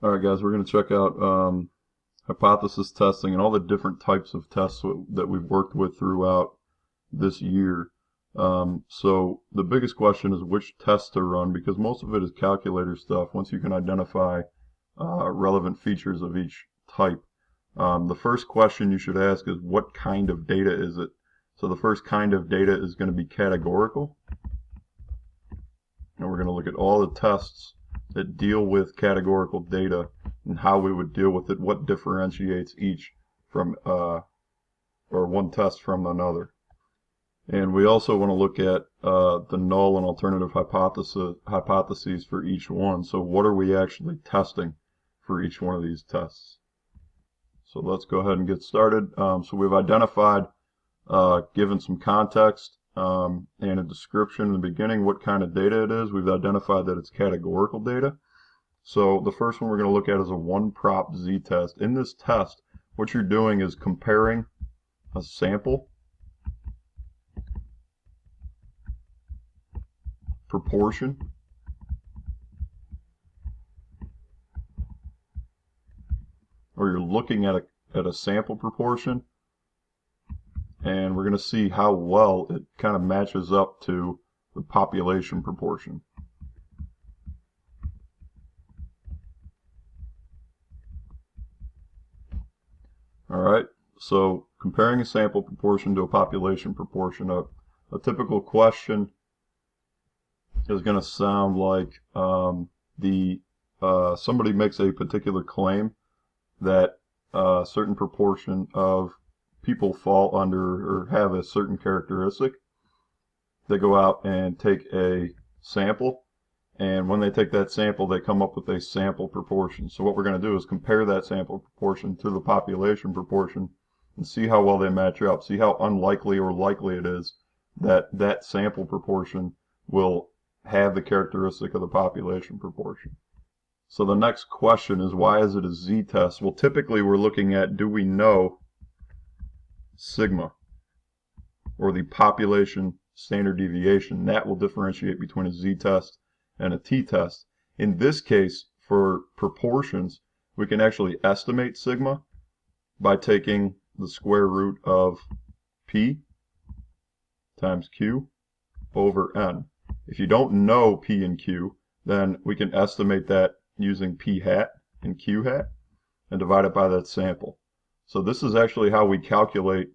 Alright guys, we're going to check out hypothesis testing and all the different types of tests that we've worked with throughout this year. So the biggest question is which test to run, because most of it is calculator stuff once you can identify relevant features of each type. The first question you should ask is what kind of data is it? So the first kind of data is going to be categorical. And we're going to look at all the tests that deal with categorical data and how we would deal with it, what differentiates each from or one test from another. And we also want to look at the null and alternative hypotheses for each one. So what are we actually testing for each one of these tests? So let's go ahead and get started. So we've identified, given some context and a description in the beginning, what kind of data it is. We've identified that it's categorical data. So the first one we're going to look at is a one-prop z-test. In this test, what you're doing is comparing a sample proportion or you're looking at a sample proportion, and we're going to see how well it kind of matches up to the population proportion. Alright, so comparing a sample proportion to a population proportion, a typical question is going to sound like somebody makes a particular claim that a certain proportion of people fall under or have a certain characteristic. They go out and take a sample, and when they take that sample they come up with a sample proportion. So what we're going to do is compare that sample proportion to the population proportion and see how well they match up, see how unlikely or likely it is that that sample proportion will have the characteristic of the population proportion. So the next question is, why is it a z-test? Well, typically we're looking at, do we know sigma, or the population standard deviation? That will differentiate between a z-test and a t-test. In this case, for proportions, we can actually estimate sigma by taking the square root of p times q over n. If you don't know p and q, then we can estimate that using p hat and q hat and divide it by that sample. So this is actually how we calculate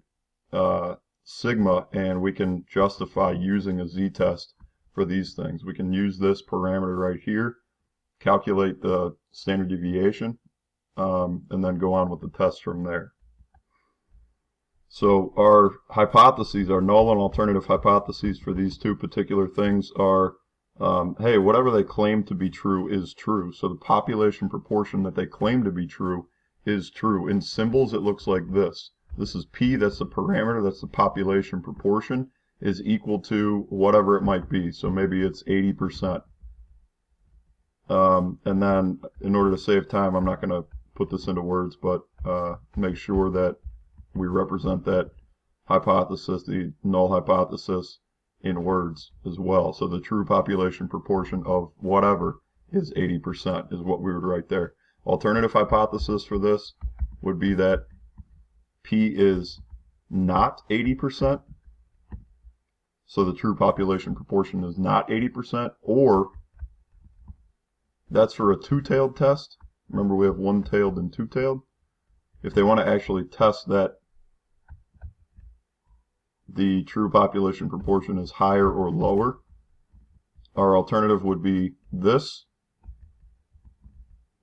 sigma, and we can justify using a z-test for these things. We can use this parameter right here, calculate the standard deviation, and then go on with the test from there. So our hypotheses, our null and alternative hypotheses for these two particular things are, hey, whatever they claim to be true is true. So the population proportion that they claim to be true is true. In symbols it looks like this. This is p, that's the parameter, that's the population proportion, is equal to whatever it might be. So maybe it's 80%. And then in order to save time, I'm not going to put this into words, but make sure that we represent that hypothesis, the null hypothesis, in words as well. So the true population proportion of whatever is 80% is what we would write there. Alternative hypothesis for this would be that p is not 80%. So the true population proportion is not 80%, or that's for a two-tailed test. Remember, we have one-tailed and two-tailed. If they want to actually test that the true population proportion is higher or lower, our alternative would be this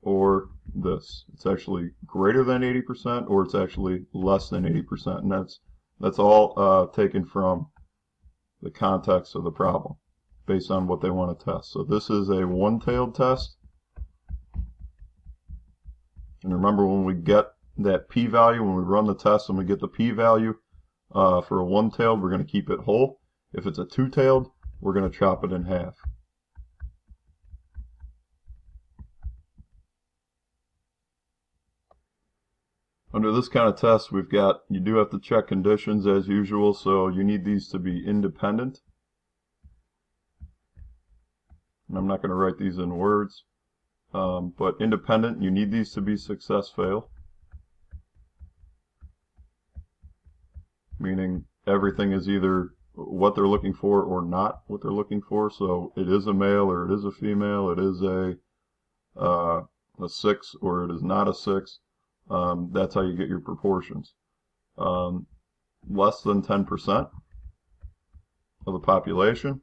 or this. It's actually greater than 80%, or it's actually less than 80%, and that's all taken from the context of the problem based on what they want to test. So this is a one-tailed test, and remember, when we get that p-value, when we run the test and we get the p-value for a one-tailed, we're going to keep it whole. If it's a two-tailed, we're going to chop it in half. Under this kind of test, you do have to check conditions as usual, so you need these to be independent. And I'm not going to write these in words. But independent, you need these to be success-fail, meaning everything is either what they're looking for or not what they're looking for. So it is a male or it is a female, it is a 6 or it is not a 6. That's how you get your proportions. Less than 10% of the population.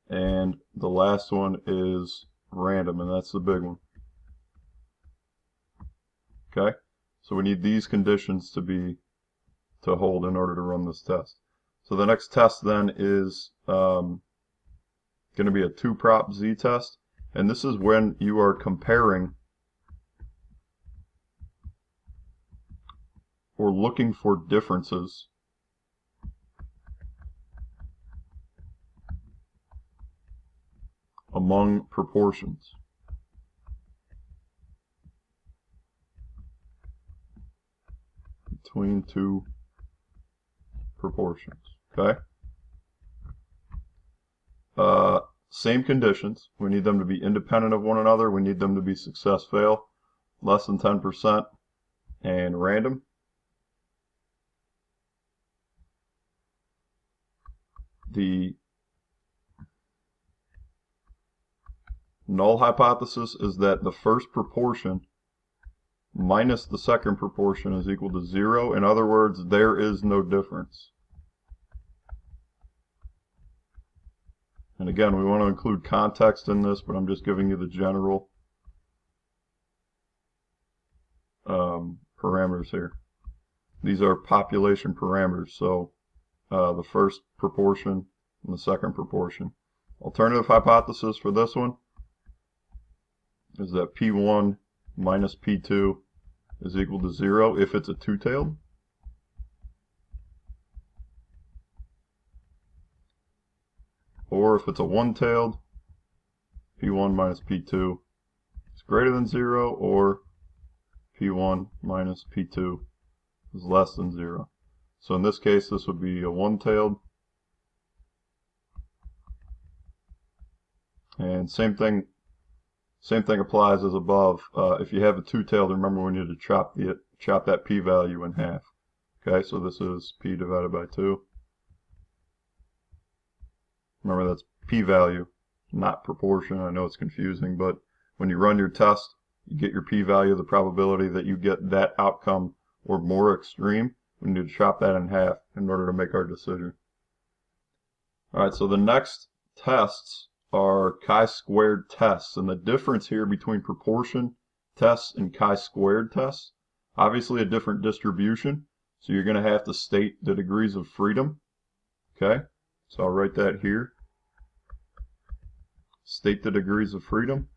And the last one is random, and that's the big one. Okay, so we need these conditions to hold in order to run this test. So the next test then is going to be a 2-prop z-test, and this is when you are comparing or looking for differences among proportions. Between two proportions. Okay? Same conditions. We need them to be independent of one another. We need them to be success-fail, less than 10%, and random. The null hypothesis is that the first proportion minus the second proportion is equal to 0. In other words, there is no difference. And again, we want to include context in this, but I'm just giving you the general parameters here. These are population parameters, so the first proportion and the second proportion. Alternative hypothesis for this one is that P1 minus P2 is equal to 0 if it's a two-tailed. Or if it's a one-tailed, P1 minus P2 is greater than 0, or P1 minus P2 is less than 0. So in this case, this would be a one-tailed. And same thing applies as above. If you have a two-tailed, remember we need to chop that p-value in half. Okay, so this is p divided by 2. Remember, that's p-value, not proportion. I know it's confusing, but when you run your test, you get your p-value, the probability that you get that outcome or more extreme. We need to chop that in half in order to make our decision. All right, so the next tests are chi-squared tests, and the difference here between proportion tests and chi-squared tests, obviously a different distribution, so you're going to have to state the degrees of freedom. Okay, so I'll write that here. State the degrees of freedom.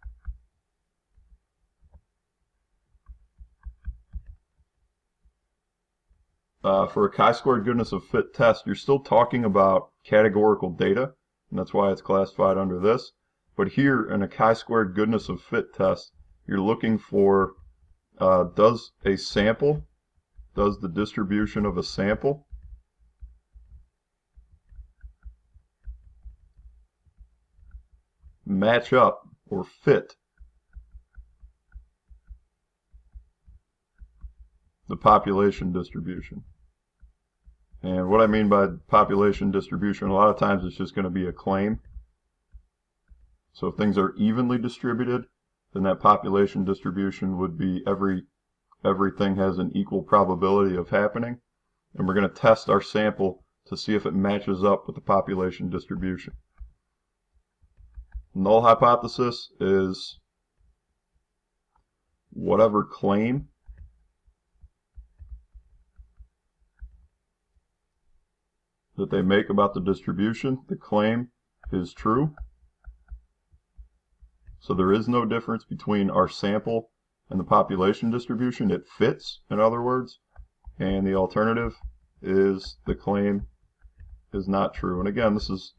For a chi-squared goodness of fit test, you're still talking about categorical data, and that's why it's classified under this. But here, in a chi-squared goodness of fit test, you're looking for does the distribution of a sample match up or fit the population distribution. And what I mean by population distribution, a lot of times it's just going to be a claim. So if things are evenly distributed, then that population distribution would be everything has an equal probability of happening. And we're going to test our sample to see if it matches up with the population distribution. Null hypothesis is whatever claim that they make about the distribution, the claim is true. So there is no difference between our sample and the population distribution. It fits, in other words. And the alternative is the claim is not true. And again, this is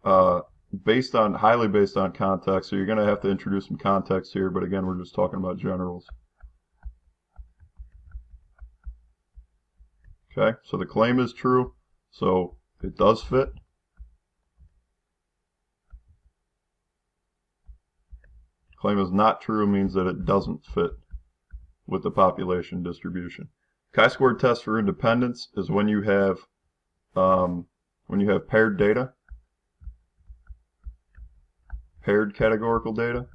highly based on context, so you're going to have to introduce some context here, but again, we're just talking about generals. Okay, so the claim is true, so it does fit. Claim is not true means that it doesn't fit with the population distribution. Chi-square test for independence is when you have paired data, paired categorical data,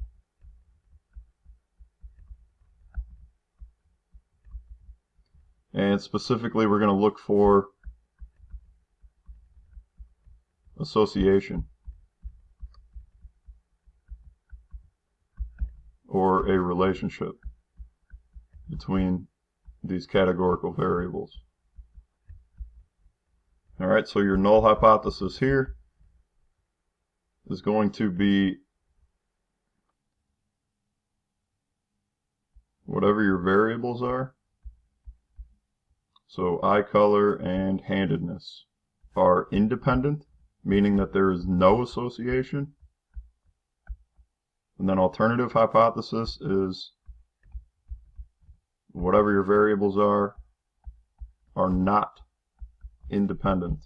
and specifically we're going to look for association or a relationship between these categorical variables. Alright, so your null hypothesis here is going to be whatever your variables are. So eye color and handedness are independent, meaning that there is no association. And then alternative hypothesis is whatever your variables are not independent.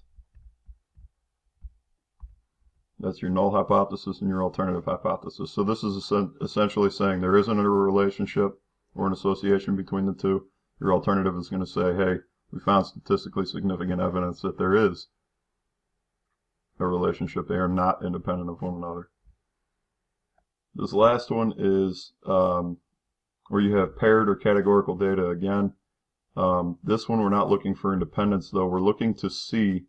That's your null hypothesis and your alternative hypothesis. So this is essentially saying there isn't a relationship or an association between the two. Your alternative is going to say, hey, we found statistically significant evidence that there is a relationship. They are not independent of one another. This last one is where you have paired or categorical data again. This one we're not looking for independence though. We're looking to see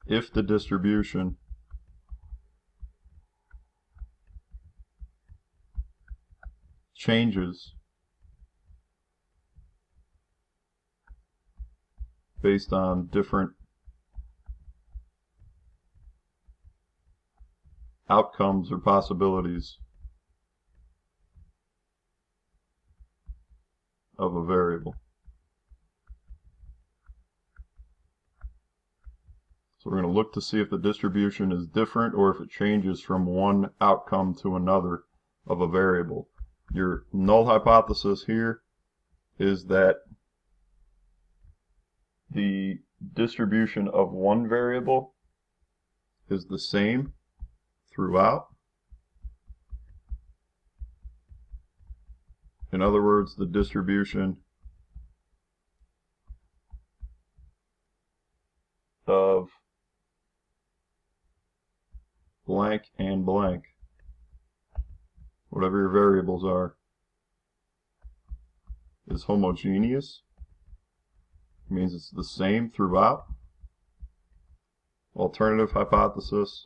if the distribution changes based on different outcomes or possibilities of a variable. So we're going to look to see if the distribution is different or if it changes from one outcome to another of a variable. Your null hypothesis here is that the distribution of one variable is the same throughout. In other words, the distribution of blank and blank, whatever your variables are, is homogeneous. It means it's the same throughout. Alternative hypothesis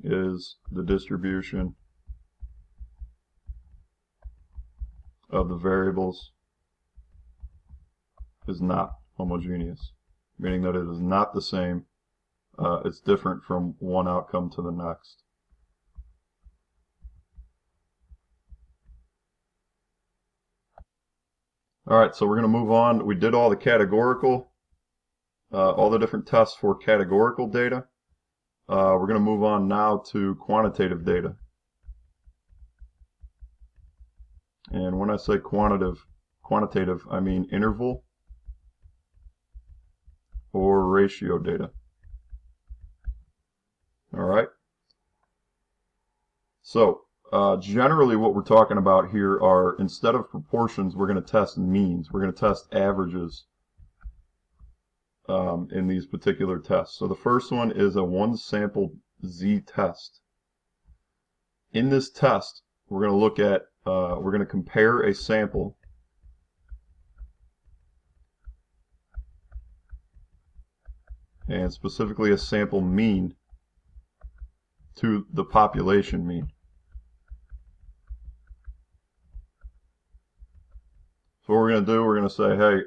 is the distribution of the variables is not homogeneous, meaning that it is not the same. It's different from one outcome to the next. Alright, so we're going to move on. We did all the categorical, all the different tests for categorical data. We're going to move on now to quantitative data. And when I say quantitative, I mean interval or ratio data. Alright. So, generally what we're talking about here are, instead of proportions, we're going to test means. We're going to test averages in these particular tests. So the first one is a one sample z-test. In this test, we're going to look at, we're going to compare a sample and specifically a sample mean to the population mean. So what we're going to do, we're going to say, hey,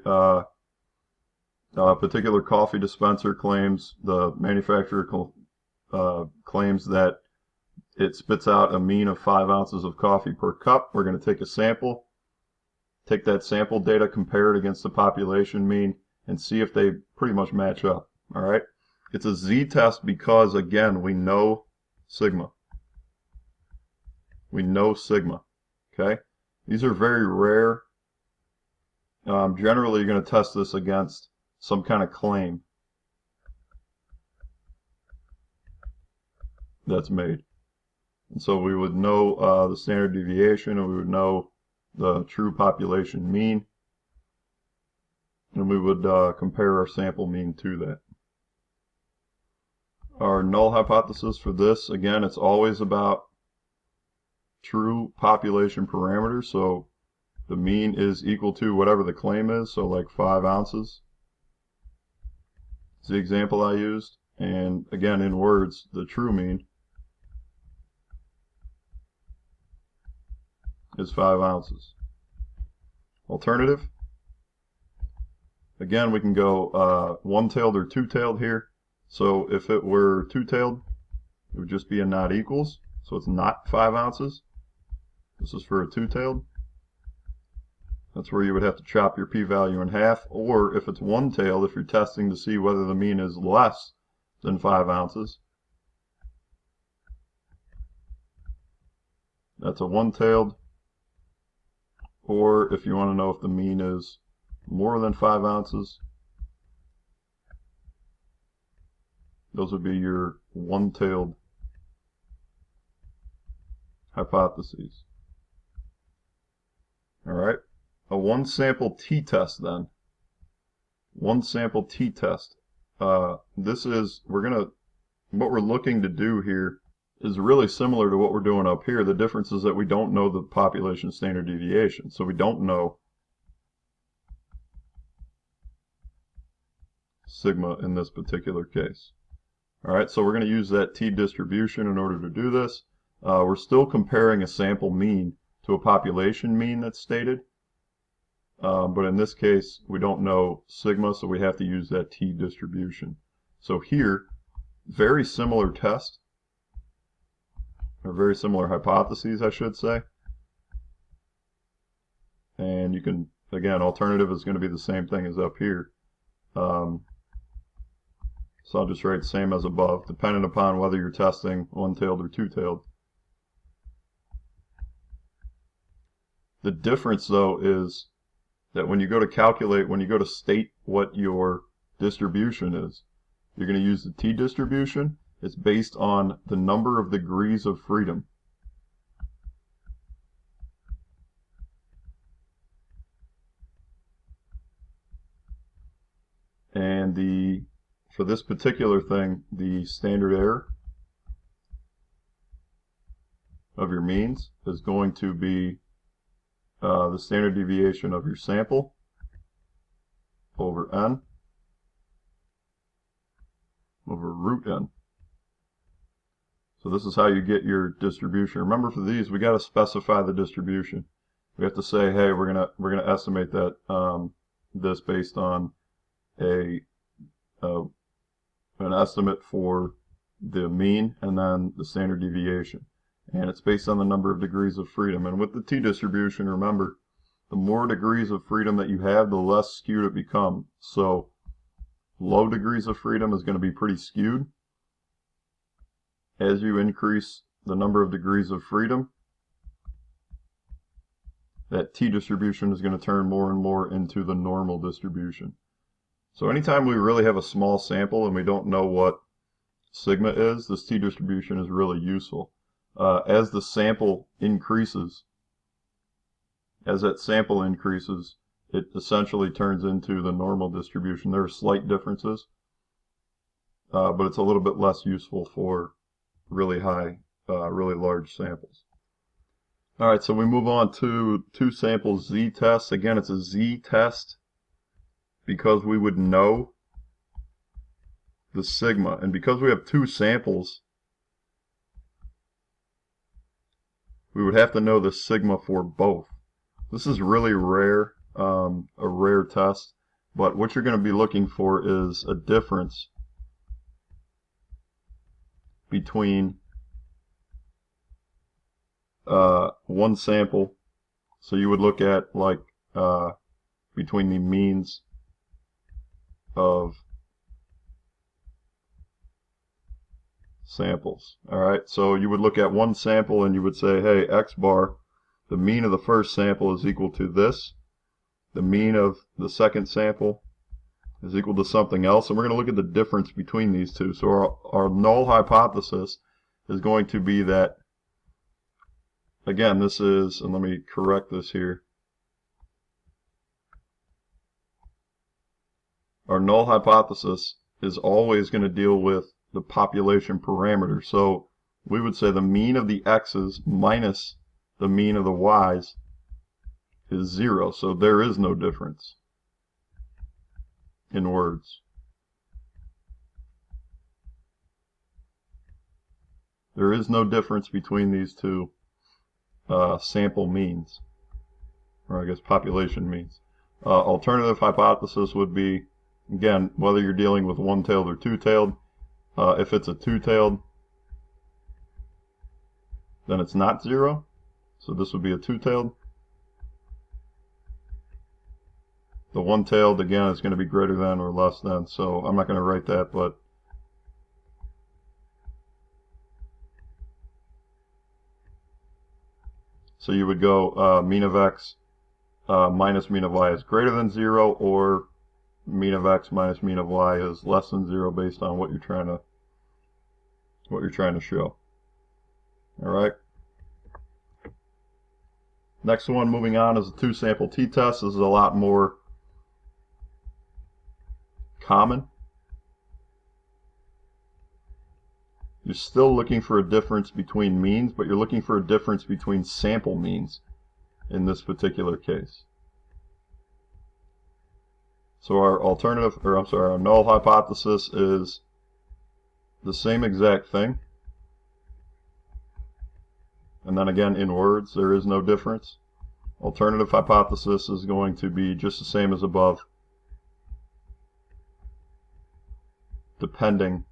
a particular coffee dispenser claims, the manufacturer claims that it spits out a mean of 5 ounces of coffee per cup. We're going to take a sample, take that sample data, compare it against the population mean, and see if they pretty much match up. All right? It's a z-test because, again, we know sigma. We know sigma. Okay? These are very rare. Generally, you're going to test this against some kind of claim. that's made. And so we would know the standard deviation, and we would know the true population mean, and we would compare our sample mean to that. Our null hypothesis for this, again, it's always about true population parameters. So the mean is equal to whatever the claim is, so like 5 ounces is the example I used. And again, in words, the true mean is 5 ounces. Alternative, again, we can go one-tailed or two-tailed here. So if it were two-tailed, it would just be a not equals, so it's not 5 ounces. This is for a two-tailed. That's where you would have to chop your p-value in half. Or if it's one-tailed, if you're testing to see whether the mean is less than 5 ounces, that's a one-tailed. Or if you want to know if the mean is more than 5 ounces, those would be your one-tailed hypotheses. All right, a one-sample t-test then. One-sample t-test. This is, what we're looking to do here is really similar to what we're doing up here. The difference is that we don't know the population standard deviation. So we don't know sigma in this particular case. All right, so we're going to use that t-distribution in order to do this. We're still comparing a sample mean to a population mean that's stated. But in this case, we don't know sigma, so we have to use that t-distribution. So here, very similar test, or very similar hypotheses, I should say. And you can, again, alternative is going to be the same thing as up here. So I'll just write same as above, depending upon whether you're testing one-tailed or two-tailed. The difference, though, is that when you go to calculate, when you go to state what your distribution is, you're going to use the t-distribution. It's based on the number of degrees of freedom. And for this particular thing, the standard error of your means is going to be the standard deviation of your sample over n over root n. So this is how you get your distribution. Remember, for these, we got to specify the distribution. We have to say, hey, we're gonna estimate that this based on an estimate for the mean and then the standard deviation. And it's based on the number of degrees of freedom. And with the t-distribution, remember, the more degrees of freedom that you have, the less skewed it becomes. So low degrees of freedom is going to be pretty skewed. As you increase the number of degrees of freedom, that t-distribution is going to turn more and more into the normal distribution. So anytime we really have a small sample and we don't know what sigma is, this t-distribution is really useful. As the sample increases, as that sample increases, it essentially turns into the normal distribution. There are slight differences, but it's a little bit less useful for really high, really large samples. All right, so we move on to two sample z-tests. Again, it's a z-test because we would know the sigma. And because we have two samples, we would have to know the sigma for both. This is really rare, a rare test, but what you're going to be looking for is a difference between one sample. So you would look at like between the means of samples. All right, so you would look at one sample and you would say, hey, x bar, the mean of the first sample is equal to this. The mean of the second sample is equal to something else. And we're going to look at the difference between these two. So our null hypothesis is going to be that, again, this is, and let me correct this here, our null hypothesis is always going to deal with the population parameter. So we would say the mean of the x's minus the mean of the y's is 0. So there is no difference in words. There is no difference between these two sample means, or I guess population means. Alternative hypothesis would be, again, whether you're dealing with one-tailed or two-tailed. If it's a two-tailed, then it's not 0. So this would be a two-tailed. The one-tailed, again, is going to be greater than or less than. So I'm not going to write that, but so you would go mean of x minus mean of y is greater than 0, or mean of x minus mean of y is less than 0, based on what you're trying to show. All right. Next one, moving on, is a two-sample t-test. This is a lot more common. You're still looking for a difference between means, but you're looking for a difference between sample means in this particular case. So our our null hypothesis is the same exact thing. And then again, in words, there is no difference. Alternative hypothesis is going to be just the same as above, depending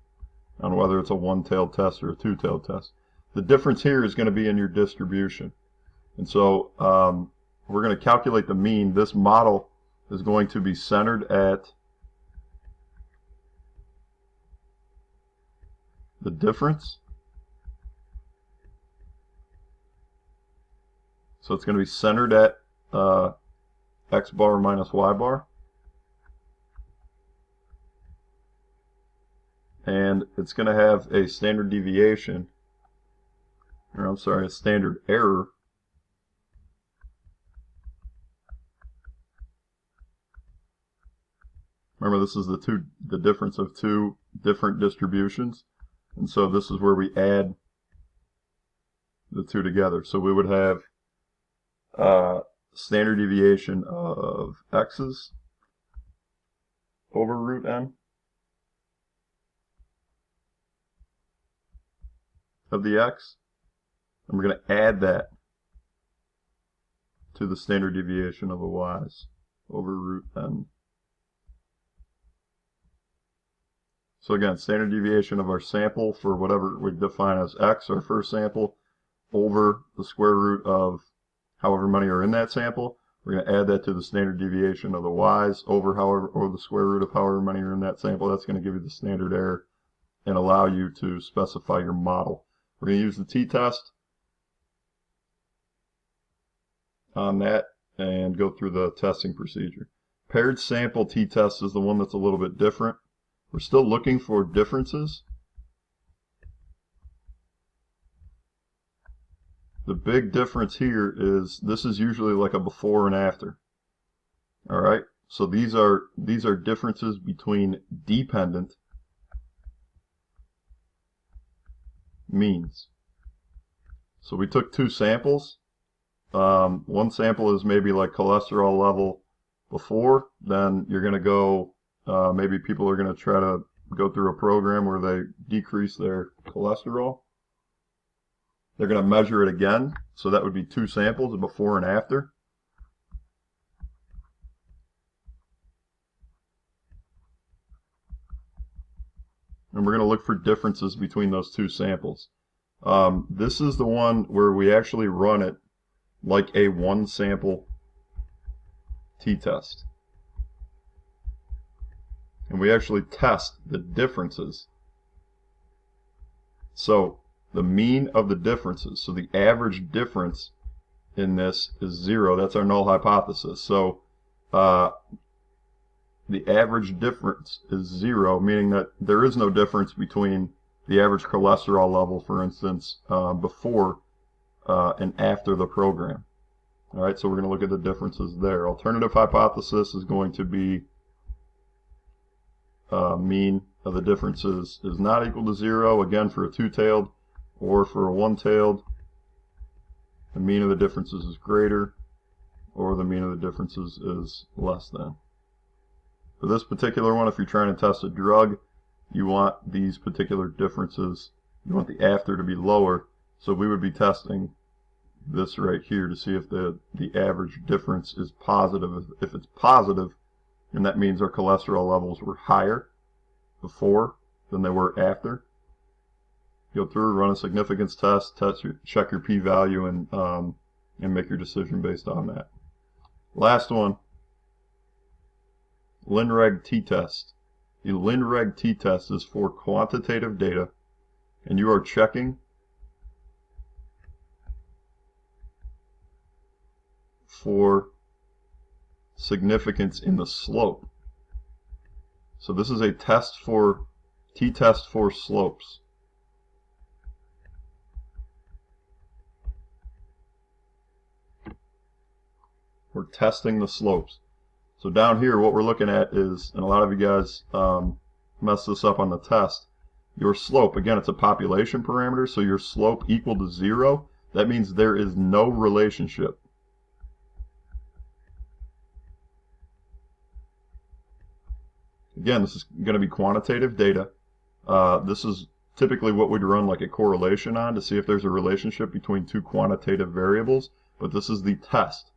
on whether it's a one-tailed test or a two-tailed test. The difference here is going to be in your distribution. And so we're going to calculate the mean. This model is going to be centered at the difference. So it's going to be centered at x bar minus y bar. And it's going to have a standard deviation, or I'm sorry, a standard error Remember, this is the difference of two different distributions, and so this is where we add the two together. So we would have standard deviation of x's over root n of the x, and we're going to add that to the standard deviation of the y's over root n. So again, standard deviation of our sample for whatever we define as x, our first sample, over the square root of however many are in that sample. We're going to add that to the standard deviation of the y's over the square root of however many are in that sample. That's going to give you the standard error and allow you to specify your model. We're going to use the t-test on that and go through the testing procedure. Paired sample t-test is the one that's a little bit different. We're still looking for differences. The big difference here is this is usually like a before and after. All right, so these are differences between dependent means. So we took two samples. One sample is maybe like cholesterol level before, then you're going to go, maybe people are going to try to go through a program where they decrease their cholesterol. They're going to measure it again, so that would be two samples, a before and after. And we're going to look for differences between those two samples. This is the one where we actually run it like a one sample t-test. And we actually test the differences. So the mean of the differences, so the average difference in this is 0. That's our null hypothesis. So the average difference is 0, meaning that there is no difference between the average cholesterol level, for instance, before and after the program. All right, so we're going to look at the differences there. Alternative hypothesis is going to be mean of the differences is not equal to 0, again for a two-tailed, or for a one-tailed, the mean of the differences is greater, or the mean of the differences is less than. For this particular one, if you're trying to test a drug, you want these particular differences, you want the after to be lower, so we would be testing this right here to see if the average difference is positive. If it's positive, then that means our cholesterol levels were higher before than they were after. Go through, run a significance test, check your p-value, and make your decision based on that. Last one, Lin-Reg t-test. The Lin-Reg t-test is for quantitative data, and you are checking for significance in the slope. So this is a test for t-test for slopes. We're testing the slopes. So down here what we're looking at is, and a lot of you guys mess this up on the test, your slope, again it's a population parameter, so your slope equal to 0, that means there is no relationship. Again, this is going to be quantitative data. This is typically what we'd run like a correlation on to see if there's a relationship between two quantitative variables, but this is the test.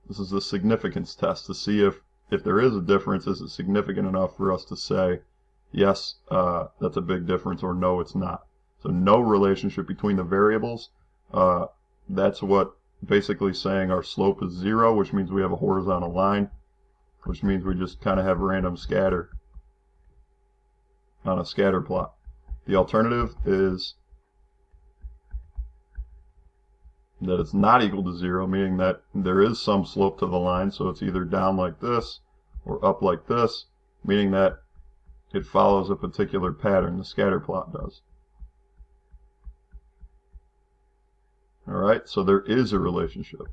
This is the significance test to see if there is a difference, is it significant enough for us to say, yes, that's a big difference, or no, it's not. So no relationship between the variables. That's what basically saying our slope is 0, which means we have a horizontal line, which means we just kind of have random scatter on a scatter plot. The alternative is that it's not equal to 0, meaning that there is some slope to the line, so it's either down like this or up like this, meaning that it follows a particular pattern, the scatter plot does. Alright, so there is a relationship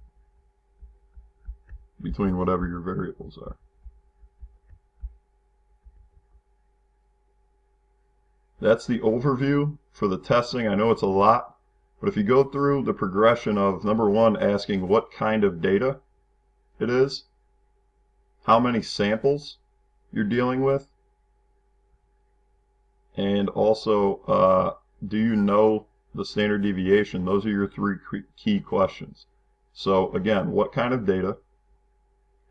between whatever your variables are. That's the overview for the testing. I know it's a lot, but if you go through the progression of, number one, asking what kind of data it is, how many samples you're dealing with, and also do you know the standard deviation? Those are your three key questions. So again, what kind of data?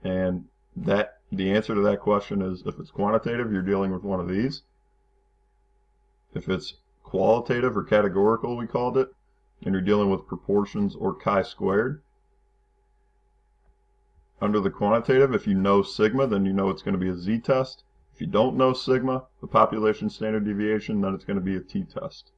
And the answer to that question is, if it's quantitative, you're dealing with one of these. If it's qualitative or categorical, we called it, and you're dealing with proportions or chi-squared. Under the quantitative, if you know sigma, then you know it's going to be a z-test. If you don't know sigma, the population standard deviation, then it's going to be a t-test.